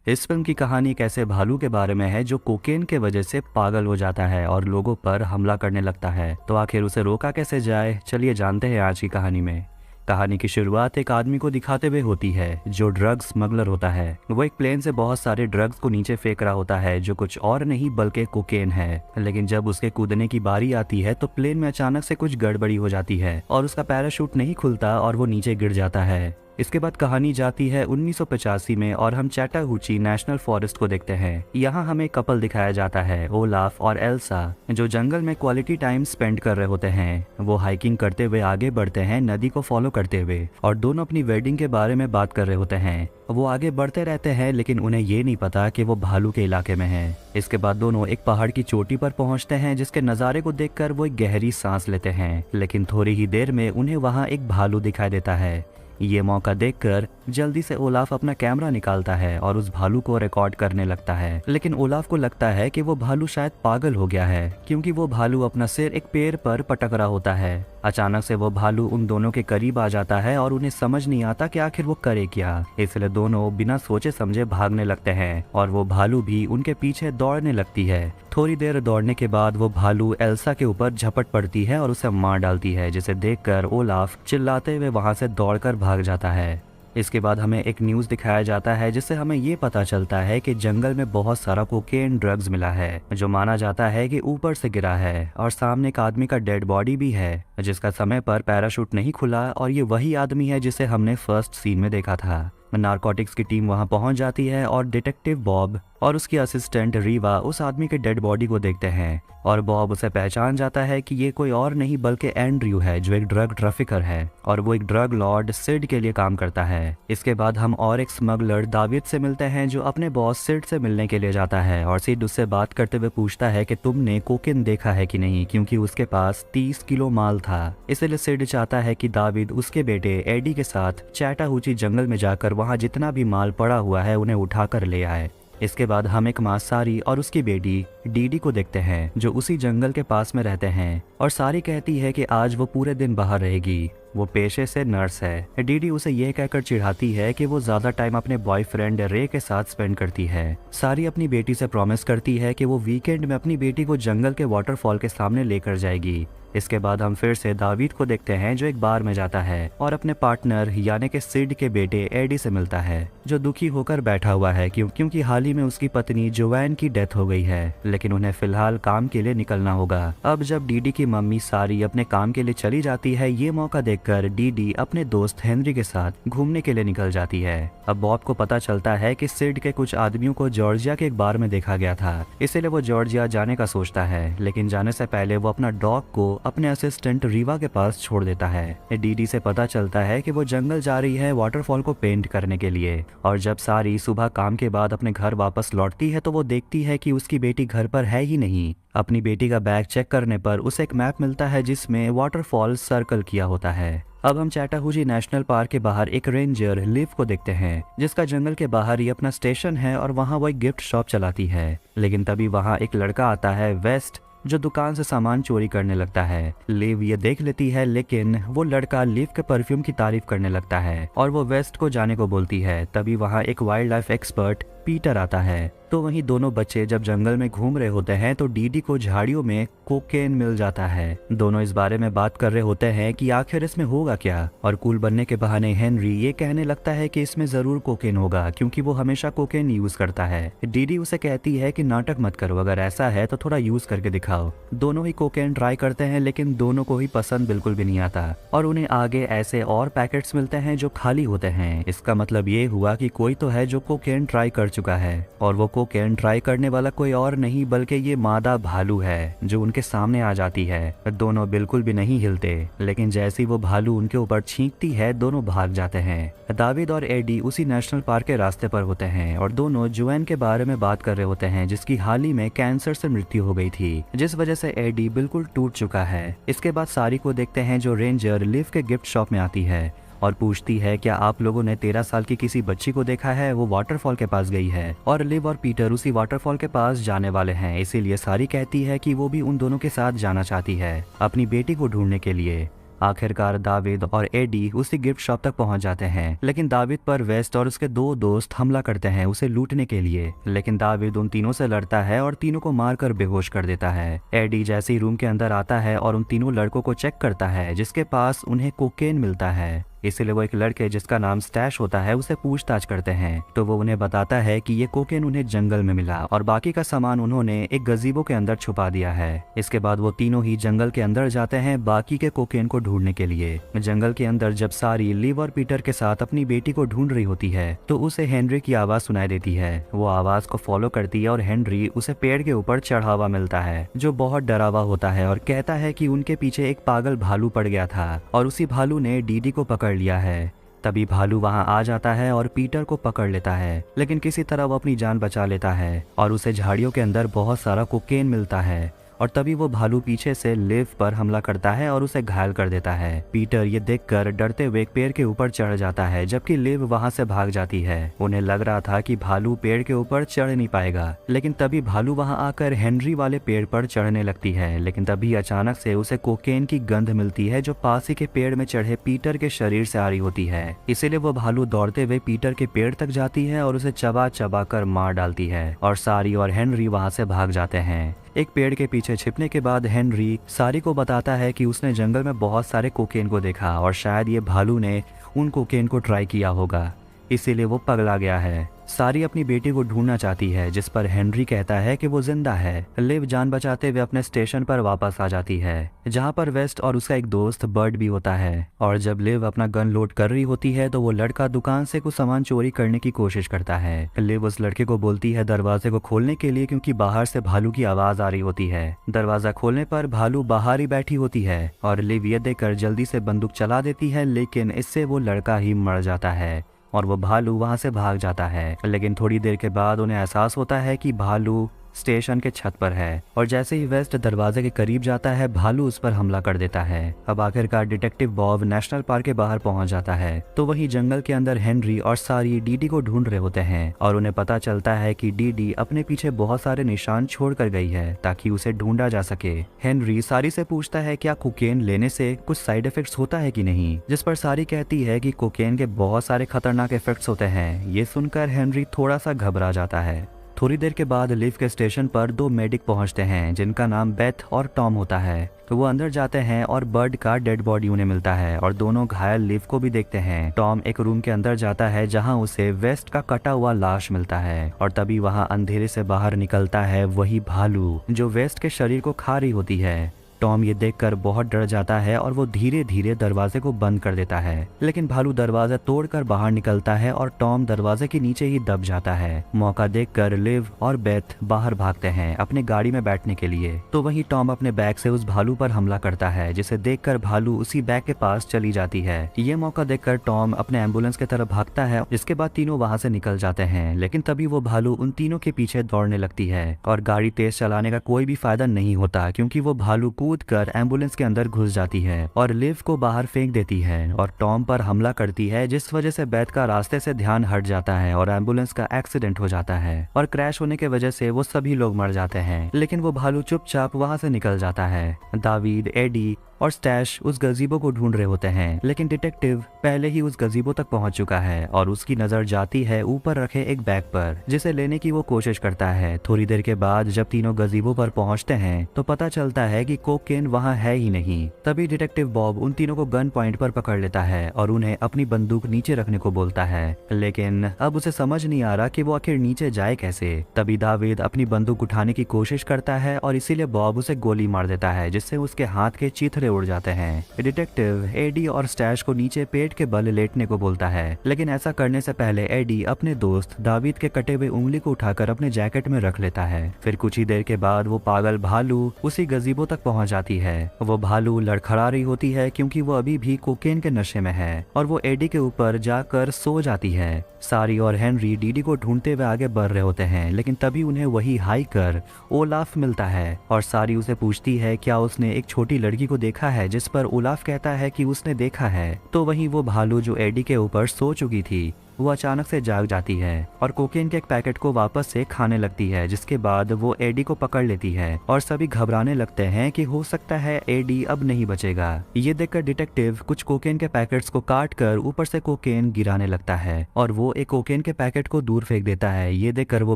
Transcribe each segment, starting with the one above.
इस फिल्म की कहानी एक ऐसे भालू के बारे में है जो कोकेन के वजह से पागल हो जाता है और लोगों पर हमला करने लगता है। तो आखिर उसे रोका कैसे जाए, चलिए जानते हैं आज की कहानी में। कहानी की शुरुआत एक आदमी को दिखाते हुए होती है जो ड्रग्स स्मगलर होता है। वो एक प्लेन से बहुत सारे ड्रग्स को नीचे फेंक रहा होता है जो कुछ और नहीं बल्कि कोकेन है। लेकिन जब उसके कूदने की बारी आती है तो प्लेन में अचानक से कुछ गड़बड़ी हो जाती है और उसका पैराशूट नहीं खुलता और वो नीचे गिर जाता है। इसके बाद कहानी जाती है 1985 में और हम चैटाहूची नेशनल फॉरेस्ट को देखते हैं। यहाँ हमें कपल दिखाया जाता है, ओलाफ और एल्सा, जो जंगल में क्वालिटी टाइम स्पेंड कर रहे होते हैं। वो हाइकिंग करते हुए आगे बढ़ते हैं, नदी को फॉलो करते हुए, और दोनों अपनी वेडिंग के बारे में बात कर रहे होते हैं। वो आगे बढ़ते रहते हैं लेकिन उन्हें ये नहीं पता कि वो भालू के इलाके में हैं। इसके बाद दोनों एक पहाड़ की चोटी पर पहुंचते हैं जिसके नज़ारे को देखकर वो एक गहरी सांस लेते हैं। लेकिन थोड़ी ही देर में उन्हें वहाँ एक भालू दिखाई देता है। ये मौका देखकर जल्दी से ओलाफ अपना कैमरा निकालता है और उस भालू को रिकॉर्ड करने लगता है। लेकिन ओलाफ को लगता है कि वो भालू शायद पागल हो गया है क्योंकि वो भालू अपना सिर एक पेड़ पर पटक रहा होता है। अचानक से वो भालू उन दोनों के करीब आ जाता है और उन्हें समझ नहीं आता कि आखिर वो करे क्या। इसलिए दोनों बिना सोचे समझे भागने लगते हैं और वो भालू भी उनके पीछे दौड़ने लगती है। थोड़ी देर दौड़ने के बाद वो भालू एल्सा के ऊपर झपट पड़ती है और उसे मार डालती है, जिसे देखकर ओलाफ चिल्लाते हुए वहां से दौड़कर भाग जाता है। इसके बाद हमें एक न्यूज़ दिखाया जाता है जिससे हमें ये पता चलता है कि जंगल में बहुत सारा कोकेन ड्रग्स मिला है जो माना जाता है कि ऊपर से गिरा है, और सामने एक आदमी का डेड बॉडी भी है जिसका समय पर पैराशूट नहीं खुला, और ये वही आदमी है जिसे हमने फर्स्ट सीन में देखा था। नारकोटिक्स की टीम वहां पहुंच जाती है और डिटेक्टिव बॉब और उसकी असिस्टेंट रीवा उस आदमी के डेड बॉडी को देखते हैं, और बॉब उसे पहचान जाता है कि ये कोई और नहीं बल्कि एंड्रयू है जो एक ड्रग ट्रैफिकर है और वो एक ड्रग लॉर्ड सिड के लिए काम करता है। इसके बाद हम और एक स्मगलर दाविद से मिलते हैं जो अपने बॉस सिड से मिलने के लिए जाता है, और सिड उससे बात करते हुए पूछता है कि तुमने कोकेन देखा है कि नहीं, क्योंकि उसके पास 30 किलो माल था। इसलिए सिड चाहता है कि दाविद उसके बेटे एडी के साथ चैटाहूची जंगल में जाकर वहाँ जितना भी माल पड़ा हुआ है उन्हें उठाकर ले आए। इसके बाद हम एक माँ सारी और उसकी बेटी डीडी को देखते हैं जो उसी जंगल के पास में रहते हैं, और सारी कहती है कि आज वो पूरे दिन बाहर रहेगी। वो पेशे से नर्स है। डीडी उसे यह कहकर चिढ़ाती है कि वो ज्यादा टाइम अपने बॉयफ्रेंड रे के साथ स्पेंड करती है। सारी अपनी बेटी से प्रॉमिस करती है कि वो वीकेंड में अपनी बेटी को जंगल के वाटरफॉल के सामने लेकर जाएगी। इसके बाद हम फिर से दावीद को देखते हैं जो एक बार में जाता है और अपने पार्टनर यानी कि सिड के बेटे एडी से मिलता है जो दुखी होकर बैठा हुआ है क्योंकि हाल ही में उसकी पत्नी जोवैन की डेथ हो गई है, लेकिन उन्हें फिलहाल काम के लिए निकलना होगा। अब जब डीडी की मम्मी सारी अपने काम के लिए चली जाती है, ये मौका देखकर डीडी अपने दोस्त हेनरी के साथ घूमने के लिए निकल जाती है। अब बॉब को पता चलता है कि सिड के कुछ आदमियों को जॉर्जिया के एक बार में देखा गया था, इसीलिए वो जॉर्जिया जाने का सोचता है, लेकिन जाने से पहले वो अपना डॉग को अपने असिस्टेंट रीवा के पास छोड़ देता है। डीडी से पता चलता है कि वो जंगल जा रही है वाटरफॉल को पेंट करने के लिए, और जब सारी सुबह काम के बाद अपने घर वापस लौटती है तो वो देखती है कि उसकी बेटी घर पर है ही नहीं। अपनी बेटी का बैग चेक करने पर उसे एक मैप मिलता है जिसमें वाटरफॉल सर्कल किया होता है। अब हम चैटाहूची नेशनल पार्क के बाहर एक रेंजर लिव को देखते हैं जिसका जंगल के बाहर ही अपना स्टेशन है और वहाँ वो एक गिफ्ट शॉप चलाती है। लेकिन तभी वहाँ एक लड़का आता है वेस्ट, जो दुकान से सामान चोरी करने लगता है। लिव ये देख लेती है, लेकिन वो लड़का लिव के परफ्यूम की तारीफ करने लगता है और वो वेस्ट को जाने को बोलती है। तभी वहाँ एक वाइल्ड लाइफ एक्सपर्ट पीटर आता है। तो वहीं दोनों बच्चे जब जंगल में घूम रहे होते हैं तो डीडी को झाड़ियों में कोकेन मिल जाता है। दोनों इस बारे में बात कर रहे होते हैं कि आखिर इसमें होगा क्या, और कूल बनने के बहाने हेनरी ये कहने लगता है कि इसमें जरूर कोकेन होगा क्योंकि वो हमेशा कोकेन यूज करता है। डीडी उसे कहती है कि नाटक मत करो, अगर ऐसा है तो थोड़ा यूज करके दिखाओ। दोनों ही कोकेन ट्राई करते हैं लेकिन दोनों को ही पसंद बिल्कुल भी नहीं आता, और उन्हें आगे ऐसे और पैकेट्स मिलते हैं जो खाली होते हैं। इसका मतलब ये हुआ कि कोई तो है जो कोकेन ट्राई कर चुका है, और वो कोकेन ट्राई करने वाला कोई और नहीं बल्कि ये मादा भालू है जो उनके सामने आ जाती है। दोनों बिल्कुल भी नहीं हिलते, लेकिन जैसे ही वो भालू उनके ऊपर छींकती है दोनों भाग जाते हैं। दाविद और एडी उसी नेशनल पार्क के रास्ते पर होते हैं और दोनों जोएन के बारे में बात कर रहे होते हैं जिसकी हाल ही में कैंसर से मृत्यु हो गई थी, जिस वजह से एडी बिल्कुल टूट चुका है। इसके बाद सारी को देखते हैं जो रेंजर लिव के गिफ्ट शॉप में आती है और पूछती है क्या आप लोगों ने 13 साल की किसी बच्ची को देखा है, वो वाटरफॉल के पास गई है। और लिव और पीटर उसी वाटरफॉल के पास जाने वाले हैं, इसीलिए सारी कहती है कि वो भी उन दोनों के साथ जाना चाहती है अपनी बेटी को ढूंढने के लिए। आखिरकार दाविद और एडी उसी गिफ्ट शॉप तक पहुंच जाते हैं, लेकिन दाविद पर वेस्ट और उसके दो दोस्त हमला करते हैं उसे लूटने के लिए। लेकिन दाविद उन तीनों से लड़ता है और तीनों को मारकर बेहोश कर देता है। एडी जैसे ही रूम के अंदर आता है और उन तीनों लड़कों को चेक करता है जिसके पास उन्हें कोकेन मिलता है, इसीलिए वो एक लड़के जिसका नाम स्टैश होता है उसे पूछताछ करते हैं। तो वो उन्हें बताता है कि ये कोकेन उन्हें जंगल में मिला और बाकी का सामान उन्होंने एक गजीबो के अंदर छुपा दिया है। इसके बाद वो तीनों ही जंगल के अंदर जाते हैं बाकी के कोकेन को ढूंढने के लिए। जंगल के अंदर जब सारी लिव और पीटर के साथ अपनी बेटी को ढूंढ रही होती है तो उसे हेनरी की आवाज सुनाई देती है। वो आवाज को फॉलो करती है और हेनरी उसे पेड़ के ऊपर चढ़ा हुआ मिलता है जो बहुत डरावा होता है और कहता है कि उनके पीछे एक पागल भालू पड़ गया था और उसी भालू ने डीडी को पकड़ लिया है। तभी भालू वहां आ जाता है और पीटर को पकड़ लेता है, लेकिन किसी तरह वो अपनी जान बचा लेता है और उसे झाड़ियों के अंदर बहुत सारा कोकेन मिलता है। और तभी वो भालू पीछे से लिव पर हमला करता है और उसे घायल कर देता है। पीटर ये देखकर डरते हुए एक पेड़ के ऊपर चढ़ जाता है जबकि लिव वहां से भाग जाती है। उन्हें लग रहा था कि भालू पेड़ के ऊपर चढ़ नहीं पाएगा, लेकिन तभी भालू वहां आकर हेनरी वाले पेड़ पर चढ़ने लगती है। लेकिन तभी अचानक से उसे कोकेन की गंध मिलती है जो पास ही के पेड़ में चढ़े पीटर के शरीर से आ रही होती है। इसीलिए वो भालू दौड़ते हुए पीटर के पेड़ तक जाती है और उसे चबा चबा कर मार डालती है और सारी और हेनरी वहां से भाग जाते हैं। एक पेड़ के पीछे छिपने के बाद हेनरी सारी को बताता है कि उसने जंगल में बहुत सारे कोकेन को देखा और शायद ये भालू ने उन कोकेन को ट्राई किया होगा, इसीलिए वो पगला गया है। सारी अपनी बेटी को ढूंढना चाहती है जिस पर हेनरी कहता है कि वो जिंदा है। लिव जान बचाते हुए अपने स्टेशन पर वापस आ जाती है जहां पर वेस्ट और उसका एक दोस्त बर्ड भी होता है। और जब लिव अपना गन लोड कर रही होती है तो वो लड़का दुकान से कुछ सामान चोरी करने की कोशिश करता है। लिव उस लड़के को बोलती है दरवाजे को खोलने के लिए क्योंकि बाहर से भालू की आवाज आ रही होती है। दरवाजा खोलने पर भालू बाहर ही बैठी होती है और लिव ये देखकर जल्दी से बंदूक चला देती है, लेकिन इससे वो लड़का ही मर जाता है और वो भालू वहां से भाग जाता है। लेकिन थोड़ी देर के बाद उन्हें एहसास होता है कि भालू स्टेशन के छत पर है और जैसे ही वेस्ट दरवाजे के करीब जाता है भालू उस पर हमला कर देता है। अब आखिरकार डिटेक्टिव बॉब नेशनल पार्क के बाहर पहुंच जाता है तो वहीं जंगल के अंदर हेनरी और सारी डीडी को ढूंढ रहे होते हैं और उन्हें पता चलता है कि डीडी अपने पीछे बहुत सारे निशान छोड़ कर गई है ताकि उसे ढूंढा जा सके। हेनरी सारी से पूछता है क्या कोकेन लेने से कुछ साइड इफेक्ट्स होता है कि नहीं, जिस पर सारी कहती है कि कोकेन के बहुत सारे खतरनाक इफेक्ट्स होते हैं। ये सुनकर हेनरी थोड़ा सा घबरा जाता है। थोड़ी देर के बाद लिव के स्टेशन पर दो मेडिक पहुंचते हैं जिनका नाम बेथ और टॉम होता है। तो वो अंदर जाते हैं और बर्ड का डेड बॉडी उन्हें मिलता है और दोनों घायल लिव को भी देखते हैं। टॉम एक रूम के अंदर जाता है जहां उसे वेस्ट का कटा हुआ लाश मिलता है और तभी वहां अंधेरे से बाहर निकलता है वही भालू जो वेस्ट के शरीर को खा रही होती है। टॉम ये देखकर बहुत डर जाता है और वो धीरे धीरे दरवाजे को बंद कर देता है, लेकिन भालू दरवाजा तोड़कर बाहर निकलता है और टॉम दरवाजे के नीचे ही दब जाता है। मौका देखकर लिव और बेथ बाहर भागते हैं अपने गाड़ी में बैठने के लिए। तो वहीं टॉम अपने बैग से उस भालू पर हमला करता है जिसे देखकर भालू उसी बैग के पास चली जाती है। ये मौका देखकर टॉम अपने एम्बुलेंस की तरफ भागता है, जिसके बाद तीनों वहां से निकल जाते हैं। लेकिन तभी वो भालू उन तीनों के पीछे दौड़ने लगती है और गाड़ी तेज चलाने का कोई भी फायदा नहीं होता क्योंकि वो भालू कूद कर एम्बुलेंस के अंदर घुस जाती है और लिव को बाहर फेंक देती है और टॉम पर हमला करती है, जिस वजह से बेथ का रास्ते से ध्यान हट जाता है और एम्बुलेंस का एक्सीडेंट हो जाता है और क्रैश होने की वजह से वो सभी लोग मर जाते हैं। लेकिन वो भालू चुपचाप वहां से निकल जाता है। दावीद, एडी और स्टैश उस गजीबो को ढूंढ रहे होते हैं, लेकिन डिटेक्टिव पहले ही उस गजीबो तक पहुंच चुका है और उसकी नजर जाती है ऊपर रखे एक बैग पर जिसे लेने की वो कोशिश करता है। थोड़ी देर के बाद जब तीनों गजीबो पर पहुंचते हैं तो पता चलता है कि कोकेन वहां है ही नहीं। तभी डिटेक्टिव बॉब उन तीनों को गन पॉइंट पर पकड़ लेता है और उन्हें अपनी बंदूक नीचे रखने को बोलता है, लेकिन अब उसे समझ नहीं आ रहा कि वो आखिर नीचे जाए कैसे। तभी दावीद अपनी बंदूक उठाने की कोशिश करता है और इसीलिए बॉब उसे गोली मार देता है जिससे उसके हाथ के चीथड़े उड़ जाते हैं। डिटेक्टिव एडी और स्टैश को नीचे पेट के बल लेटने को बोलता है, लेकिन ऐसा करने से पहले एडी अपने दोस्त दावीद के कटे हुए उंगली को उठाकर अपने जैकेट में रख लेता है। फिर कुछ ही देर के बाद वो पागल भालू उसी गजीबो तक पहुंच जाती है। वो भालू लड़खड़ा रही होती है क्योंकि वो अभी भी कोकेन के नशे में है और वो एडी के ऊपर जाकर सो जाती है। सारी और हेनरी डीडी को ढूंढते हुए आगे बढ़ रहे होते हैं, लेकिन तभी उन्हें वही हाइकर ओलाफ मिलता है और सारी उसे पूछती है क्या उसने एक छोटी लड़की को देखा है, जिस पर ओलाफ कहता है कि उसने देखा है। तो वहीं वो भालू जो एडी के ऊपर सो चुकी थी वो अचानक से जाग जाती है और कोकेन के एक पैकेट को वापस से खाने लगती है, जिसके बाद वो एडी को पकड़ लेती है और सभी घबराने लगते हैं कि हो सकता है एडी अब नहीं बचेगा। ये देखकर डिटेक्टिव कुछ कोकेन के पैकेट्स को काट कर ऊपर से कोकेन गिराने लगता है और वो एक कोकेन के पैकेट को दूर फेंक देता है। ये देखकर वो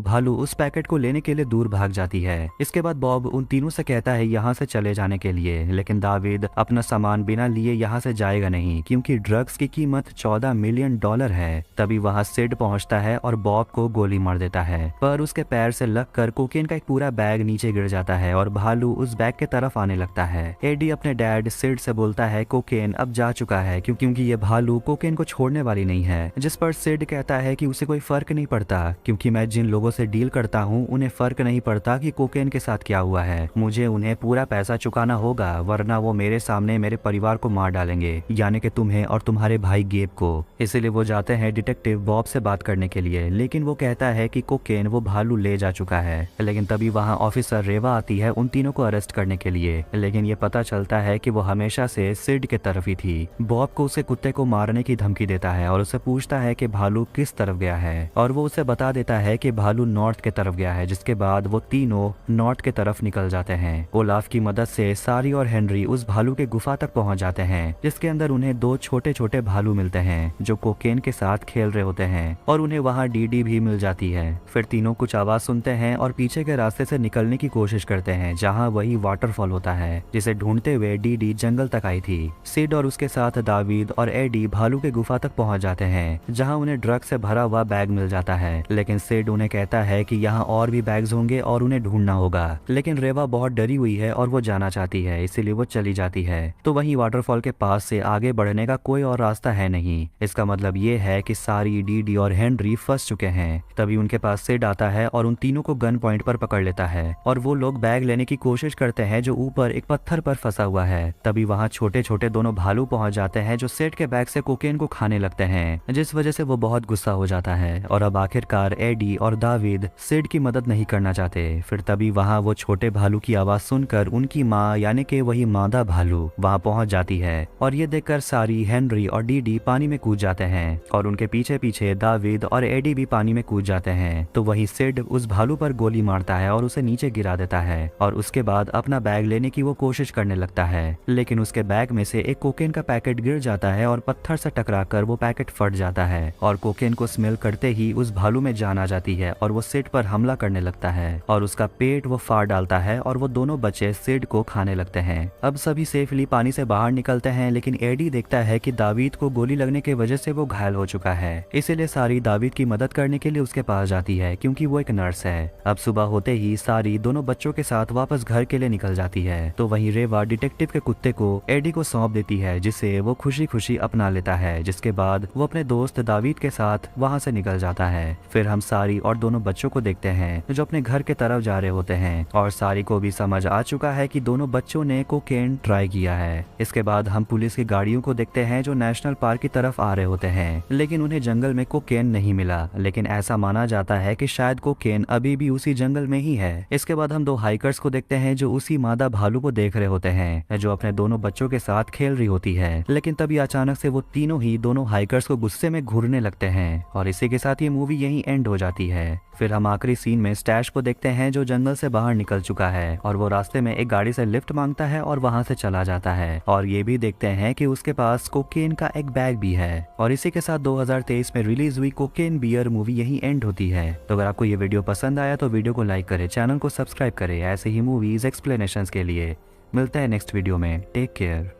भालू उस पैकेट को लेने के लिए दूर भाग जाती है। इसके बाद बॉब उन तीनों से कहता है यहाँ से चले जाने के लिए, लेकिन दावीद अपना सामान बिना लिए यहाँ से जाएगा नहीं, क्योंकि ड्रग्स की कीमत $14 मिलियन है। तभी वहाँ सिड पहुँचता है और बॉब को गोली मार देता है, पर उसके पैर से लगकर कोकेन का एक पूरा बैग नीचे गिर जाता है और भालू उस बैग के तरफ आने लगता है। एडी अपने डैड सिड से बोलता है कोकेन अब जा चुका है, क्योंकि ये भालू कोकेन को छोड़ने वाली नहीं है, जिस पर सिड कहता है कि उसे कोई फर्क नहीं पड़ता, क्योंकि मैं जिन लोगों से डील करता हूँ उन्हें फर्क नहीं पड़ता कि कोकेन के साथ क्या हुआ है। मुझे उन्हें पूरा पैसा चुकाना होगा, वरना वो मेरे सामने मेरे परिवार को मार डालेंगे, यानी कि तुम्हें और तुम्हारे भाई गेब को। इसीलिए वो जाते हैं डिटेक्टिव बॉब से बात करने के लिए, लेकिन वो कहता है कि कोकेन वो भालू ले जा चुका है। लेकिन तभी वहाँ ऑफिसर रेवा आती है उन तीनों को अरेस्ट करने के लिए, लेकिन ये पता चलता है कि वो हमेशा से सिड के तरफ ही थी। बॉब को उसे कुत्ते को मारने की धमकी देता है और उसे पूछता है कि भालू किस तरफ गया है, और वो उसे बता देता है कि भालू नॉर्थ के तरफ गया है, जिसके बाद वो तीनों नॉर्थ के तरफ निकल जाते हैं। ओलाफ की मदद से सारी और हेनरी उस भालू के गुफा तक पहुंच जाते हैं, जिसके अंदर उन्हें 2 छोटे छोटे भालू मिलते हैं जो कोकेन के साथ खेल रहे होते हैं, और उन्हें वहाँ डीडी भी मिल जाती है। फिर तीनों कुछ आवाज सुनते हैं और पीछे के रास्ते से निकलने की कोशिश करते हैं, जहाँ वही वाटरफॉल होता है जिसे ढूंढते हुए डीडी जंगल तक आई थी। सिड और उसके साथ दावीद और एडी भालू के गुफा तक पहुंच जाते हैं, जहां उन्हें ड्रग से भरा हुआ बैग मिल जाता है, लेकिन सिड उन्हें कहता है कि यहाँ और भी बैग्स होंगे और उन्हें ढूंढना होगा। लेकिन रेवा बहुत डरी हुई है और वो जाना चाहती है, इसीलिए वो चली जाती है। तो वहीं वाटरफॉल के पास से आगे बढ़ने का कोई और रास्ता है नहीं। इसका मतलब ये है कि सारी, डीडी और हेनरी फंस चुके हैं। तभी उनके पास सिड आता है और उन तीनों को गन पॉइंट पर पकड़ लेता है, और वो लोग बैग लेने की कोशिश करते हैं जो ऊपर एक पत्थर पर फंसा हुआ है। तभी वहाँ छोटे छोटे दोनों भालू पहुंच जाते हैं जो सिड के बैग से कोकेन को खाने लगते हैं, जिस वजह से वो बहुत गुस्सा हो जाता है। और अब आखिरकार एडी और दावीद सिड की मदद नहीं करना चाहते। फिर तभी वहाँ वो छोटे भालू की आवाज सुनकर उनकी माँ, यानी कि वही मादा भालू, वहाँ पहुंच जाती है, और ये देखकर सारी, हेनरी और डीडी पानी में कूद जाते हैं, और उनके पीछे पीछे दावीद और एडी भी पानी में कूद जाते हैं। तो वही सिड उस भालू पर गोली मारता है और उसे नीचे गिरा देता है, और उसके बाद अपना बैग लेने की वो कोशिश करने लगता है, लेकिन उसके बैग में से एक कोकेन का पैकेट गिर जाता है और पत्थर से टकराकर वो पैकेट फट जाता है, और कोकेन को स्मेल करते ही उस भालू में जान आ जाती है और वो सिड पर हमला करने लगता है, और उसका पेट वो फाड़ डालता है और वो दोनों बच्चे सिड को खाने लगते हैं। अब सभी सेफली पानी से बाहर निकलते हैं, लेकिन एडी देखता है कि दावीद को गोली लगने की वजह से वो घायल हो चुका है, इसीलिए सारी दावीद की मदद करने के लिए उसके पास जाती है, क्योंकि वो एक नर्स है। अब सुबह होते ही सारी दोनों बच्चों के साथ वापस घर के लिए निकल जाती है। तो वहीं रेवा डिटेक्टिव के कुत्ते को एडी को सौंप देती है, जिसे वो खुशी खुशी अपना लेता है, जिसके बाद वो अपने दोस्त दावीद के साथ वहाँ से निकल जाता है। फिर हम सारी और दोनों बच्चों को देखते हैं जो अपने घर के तरफ जा रहे होते हैं, और सारी को भी समझ आ चुका है कि दोनों बच्चों ने कोकेन ट्राई किया है। इसके बाद हम पुलिस की गाड़ियों को देखते हैं जो नेशनल पार्क की तरफ आ रहे होते हैं, लेकिन उन्हें जंगल में कोकेन नहीं मिला, लेकिन ऐसा माना जाता है कि शायद कोकेन अभी भी उसी जंगल में ही है। इसके बाद हम 2 हाइकर्स को देखते हैं जो उसी मादा भालू को देख रहे होते हैं जो अपने दोनों बच्चों के साथ खेल रही होती है, लेकिन तभी अचानक से वो तीनों ही दोनों हाइकर्स को गुस्से में घूरने लगते हैं, और इसी के साथ ये मूवी यहीं एंड हो जाती है। फिर हम आखिरी सीन में स्टैश को देखते हैं जो जंगल से बाहर निकल चुका है, और वो रास्ते में एक गाड़ी से लिफ्ट मांगता है और वहां से चला जाता है, और ये भी देखते हैं कि उसके पास कोकेन का एक बैग भी है। और इसी के साथ 2023 में रिलीज हुई कोकेन बियर मूवी यहीं एंड होती है। तो अगर आपको ये वीडियो पसंद आया तो वीडियो को लाइक करें, चैनल को सब्सक्राइब करें ऐसे ही मूवीज एक्सप्लेनेशंस के लिए। मिलते हैं नेक्स्ट वीडियो में। Take care.